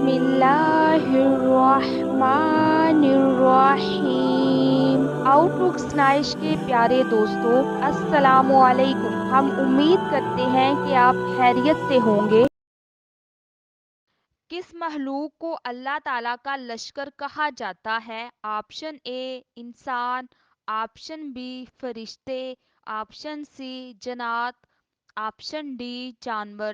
بسم اللہ الرحمن الرحیم۔ آؤٹ لک نائش کے پیارے دوستوں، السلام علیکم۔ ہم امید کرتے ہیں کہ آپ خیریت سے ہوں گے۔ کس مخلوق کو اللہ تعالیٰ کا لشکر کہا جاتا ہے؟ آپشن اے انسان، آپشن بی فرشتے، آپشن سی جنات، آپشن ڈی جانور۔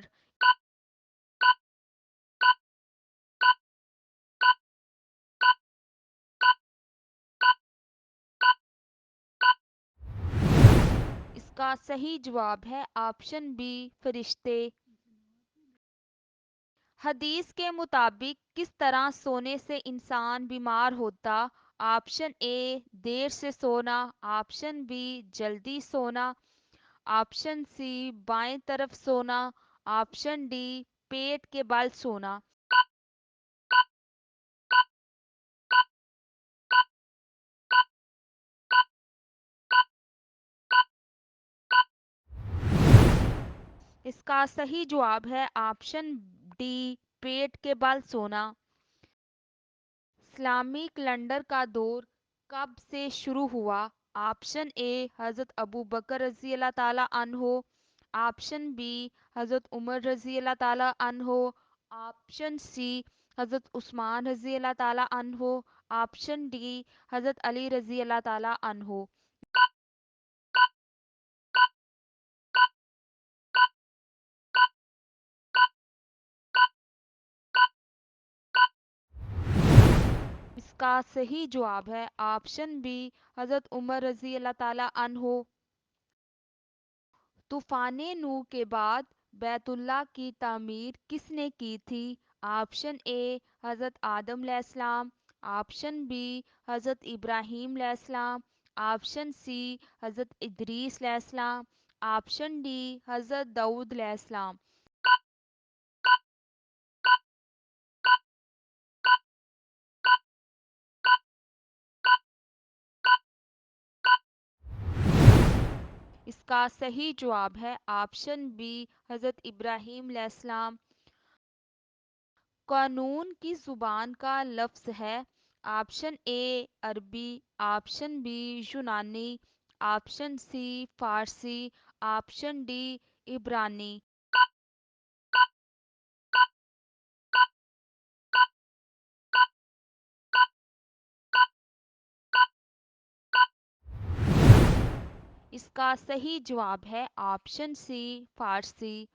اس کا صحیح جواب ہے آپشن بی فرشتے۔ حدیث کے مطابق کس طرح سونے سے انسان بیمار ہوتا؟ آپشن اے دیر سے سونا، آپشن بی جلدی سونا، آپشن سی بائیں طرف سونا، آپشن ڈی پیٹ کے بل سونا۔ اس کا صحیح جواب ہے آپشن ڈی پیٹ کے بل سونا۔ اسلامی کیلنڈر کا دور کب سے شروع ہوا؟ آپشن اے حضرت ابو بکر رضی اللہ تعالیٰ عنہ، آپشن بی حضرت عمر رضی اللہ تعالیٰ عنہ، آپشن سی حضرت عثمان رضی اللہ تعالیٰ عنہ، آپشن ڈی حضرت علی رضی اللہ تعالیٰ عنہ۔ اس کا صحیح جواب ہے آپشن بی حضرت عمر رضی اللہ تعالیٰ عنہ۔ طوفان نوح کے بعد بیت اللہ کی تعمیر کس نے کی تھی؟ آپشن اے حضرت آدم علیہ السلام، آپشن بی حضرت ابراہیم علیہ السلام، آپشن سی حضرت ادریس علیہ السلام، آپشن ڈی حضرت داؤد علیہ السلام۔ اس کا صحیح جواب ہے آپشن بی حضرت ابراہیم علیہ السلام۔ قانون کس زبان کا لفظ ہے؟ آپشن اے عربی، آپشن بی یونانی، آپشن سی فارسی، آپشن ڈی عبرانی۔ اس کا صحیح جواب ہے آپشن سی فارسی۔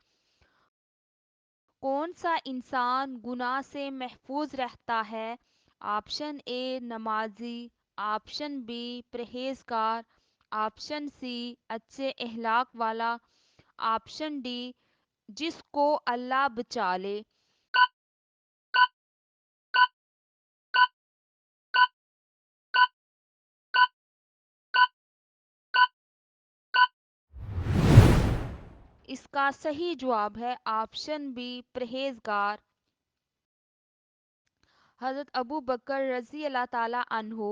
کون سا انسان گناہ سے محفوظ رہتا ہے؟ آپشن اے نمازی، آپشن بی پرہیزگار، آپشن سی اچھے اخلاق والا، آپشن ڈی جس کو اللہ بچا لے۔ اس کا صحیح جواب ہے آپشن بی پرہیزگار۔ حضرت ابو بکر رضی اللہ تعالیٰ عنہ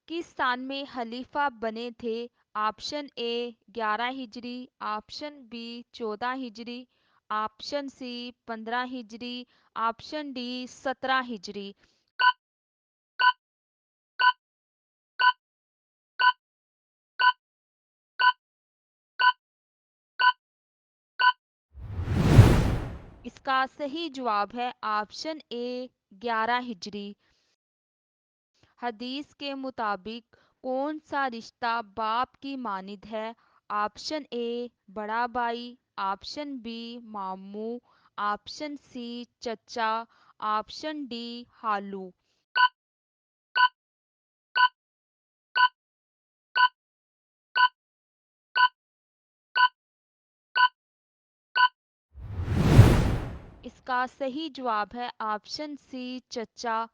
کس سال میں خلیفہ بنے تھے؟ آپشن اے 11 ہجری، آپشن بی 14 ہجری، آپشن سی 15 ہجری، آپشن ڈی 17 ہجری۔ اس کا صحیح جواب ہے آپشن اے 11 ہجری۔ حدیث کے مطابق کون سا رشتہ باپ کی مانند ہے؟ آپشن اے بڑا بھائی، آپشن بی ماموں، آپشن سی چچا، آپشن ڈی خالو۔ اس کا صحیح جواب ہے آپشن سی چچا۔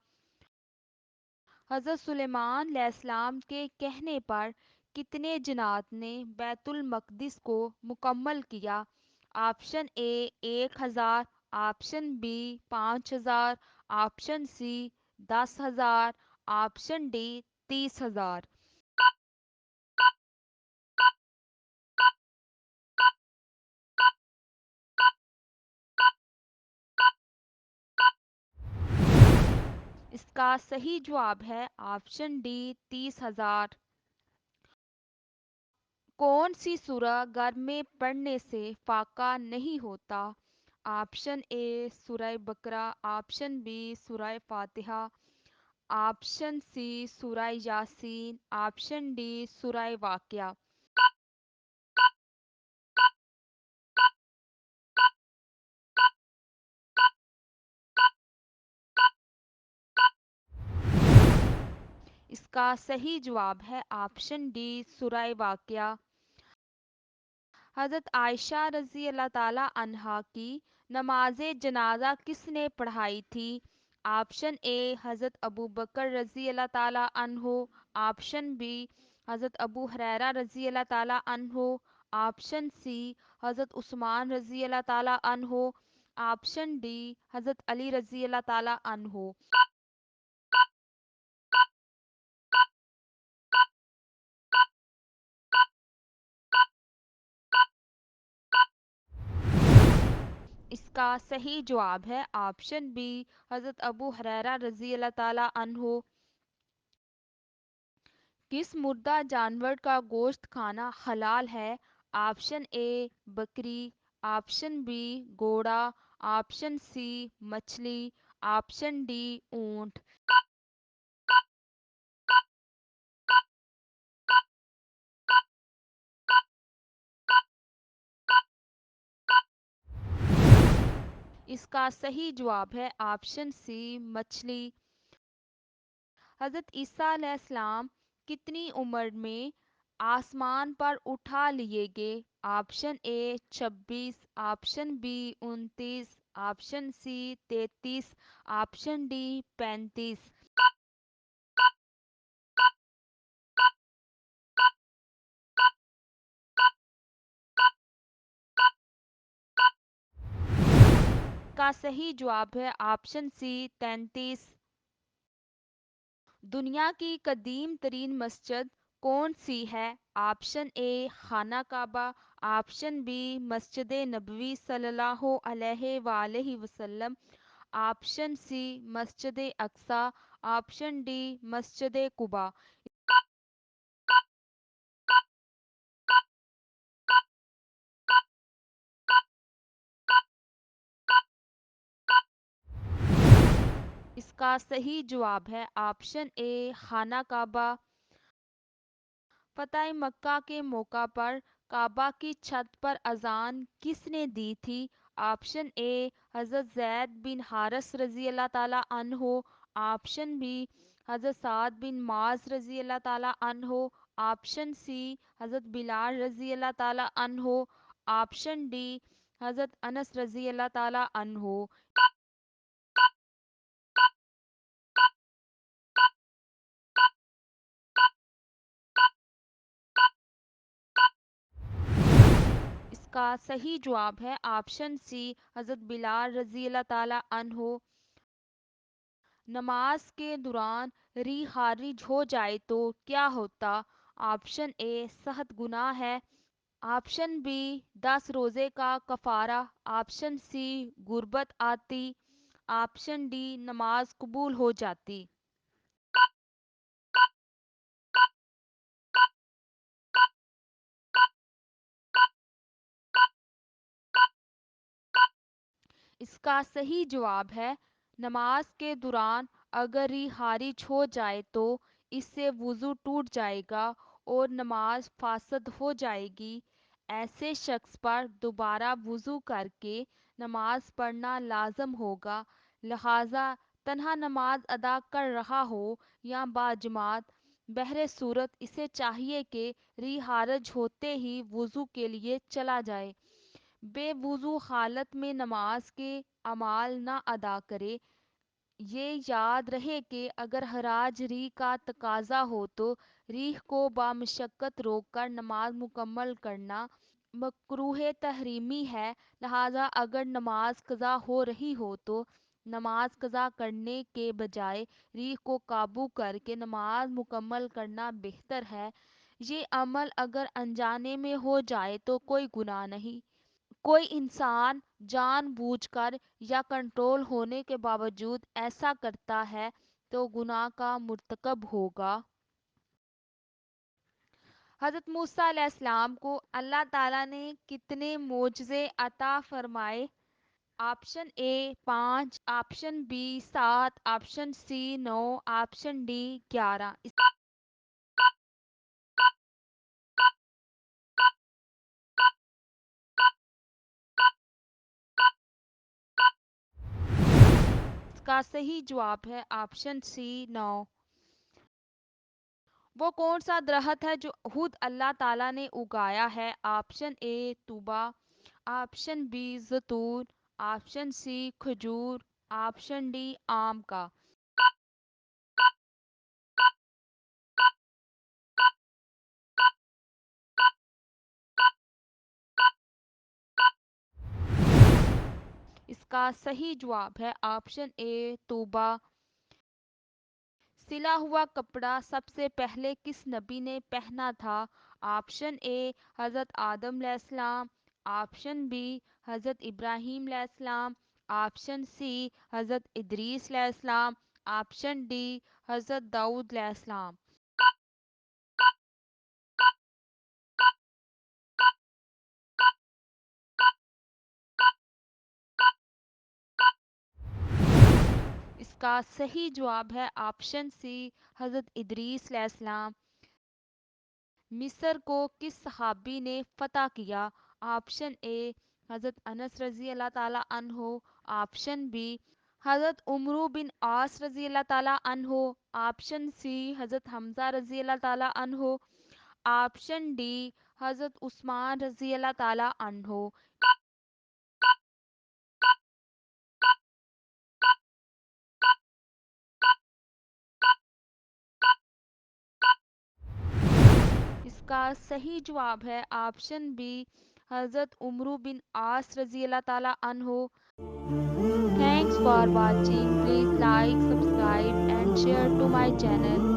حضرت سلیمان علیہ السلام کے کہنے پر کتنے جنات نے بیت المقدس کو مکمل کیا؟ Option A 1000، option B 5000، option C 10,000، option D 30,000۔ اس کا صحیح جواب ہے آپشن ڈی 30,000۔ کون سی سورہ گھر میں پڑھنے سے فاقہ نہیں ہوتا؟ آپشن اے سورہ بقرہ، آپشن بی سورہ فاتحہ، آپشن سی سورہ یاسین، آپشن ڈی سورہ واقعہ۔ اس کا صحیح جواب ہے آپشن ڈی سورہ واقعہ۔ حضرت عائشہ رضی اللہ تعالی عنہا کی نماز جنازہ کس نے پڑھائی تھی؟ آپشن اے حضرت ابو بکر رضی اللہ تعالی عنہ، آپشن بی حضرت ابو ہریرہ رضی اللہ تعالی عنہ، آپشن سی حضرت عثمان رضی اللہ تعالی عنہ، آپشن ڈی حضرت علی رضی اللہ تعالی عنہ۔ اس کا صحیح جواب ہے آپشن بی حضرت ابو ہریرہ رضی اللہ تعالی عنہ۔ کس مردہ جانور کا گوشت کھانا حلال ہے؟ آپشن اے بکری، آپشن بی گھوڑا، آپشن سی مچھلی، آپشن ڈی اونٹ۔ اس کا صحیح جواب ہے آپشن سی مچھلی۔ حضرت عیسیٰ علیہ السلام کتنی عمر میں آسمان پر اٹھا لیے گئے؟ Option A 26، option B 29، option C 33، option D 35۔ کا صحیح جواب ہے آپشن سی 33۔ دنیا کی قدیم ترین مسجد کون سی ہے؟ آپشن اے خانہ کعبہ، آپشن بی مسجد نبوی صلی اللہ علیہ وآلہ وسلم، آپشن سی مسجد اقصی، آپشن ڈی مسجد قباء۔ اس کا صحیح جواب ہے آپشن اے خانہ کعبہ۔ فتح مکہ کے موقع پر کعبہ کی چھت پر اذان کس نے دی تھی؟ آپشن اے حضرت زید بن حارث رضی اللہ تعالی عنہ، آپشن بی حضرت سعد بن معاذ رضی اللہ تعالی عنہ، آپشن سی حضرت بلال رضی اللہ تعالی عنہ، آپشن ڈی حضرت انس رضی اللہ تعالی عنہ۔ اس کا صحیح جواب ہے آپشن سی حضرت بلال رضی اللہ تعالی عنہ۔ نماز کے دوران ریح خارج ہو جائے تو کیا ہوتا؟ آپشن اے صحت گناہ ہے، آپشن بی 10 روزے کا کفارہ، آپشن سی غربت آتی، آپشن ڈی نماز قبول ہو جاتی۔ اس کا صحیح جواب ہے نماز کے دوران اگر ریح خارج ہو جائے تو اس سے وضو ٹوٹ جائے گا اور نماز فاسد ہو جائے گی۔ ایسے شخص پر دوبارہ وضو کر کے نماز پڑھنا لازم ہوگا، لہذا تنہا نماز ادا کر رہا ہو یا باجماعت، بہر صورت اسے چاہیے کہ ریح خارج ہوتے ہی وضو کے لیے چلا جائے، بے وضو حالت میں نماز کے اعمال نہ ادا کرے۔ یہ یاد رہے کہ اگر خراج ریح کا تقاضا ہو تو ریح کو بامشقت روک کر نماز مکمل کرنا مکروہ تحریمی ہے، لہذا اگر نماز قضا ہو رہی ہو تو نماز قضا کرنے کے بجائے ریح کو قابو کر کے نماز مکمل کرنا بہتر ہے۔ یہ عمل اگر انجانے میں ہو جائے تو کوئی گناہ نہیں۔ کوئی انسان جان بوجھ کر یا کنٹرول ہونے کے باوجود ایسا کرتا ہے تو گناہ کا مرتکب ہوگا۔ حضرت موسیٰ علیہ السلام کو اللہ تعالیٰ نے کتنے معجزے عطا فرمائے؟ Option A 5، option B 7، option C 9، option D 11۔ اس کا صحیح جواب ہے آپشن سی 9۔ وہ کون سا درخت ہے جو خود اللہ تعالیٰ نے اگایا ہے؟ آپشن اے طوبا، آپشن بی زیتون، آپشن سی کھجور، آپشن ڈی آم کا۔ اس کا صحیح جواب ہے آپشن اے طوبا۔ سلا ہوا کپڑا سب سے پہلے کس نبی نے پہنا تھا؟ آپشن اے حضرت آدم علیہ السلام، آپشن بی حضرت ابراہیم علیہ السلام، آپشن سی حضرت ادریس علیہ السلام، آپشن ڈی حضرت داؤد علیہ السلام۔ اس کا صحیح جواب ہے آپشن سی حضرت ادریس علیہ السلام۔ مصر کو کس صحابی نے فتح کیا؟ آپشن اے حضرت انس رضی اللہ تعالیٰ عنہ، آپشن بی حضرت عمرو بن عاص رضی اللہ تعالیٰ عنہ، آپشن سی حضرت حمزہ رضی اللہ تعالیٰ عنہ، آپشن ڈی حضرت عثمان رضی اللہ تعالیٰ عنہ۔ اس کا صحیح جواب ہے آپشن بی حضرت عمرو بن عاص رضی اللہ تعالیٰ عنہ۔ Thanks for watching. Please like, subscribe and share to my channel.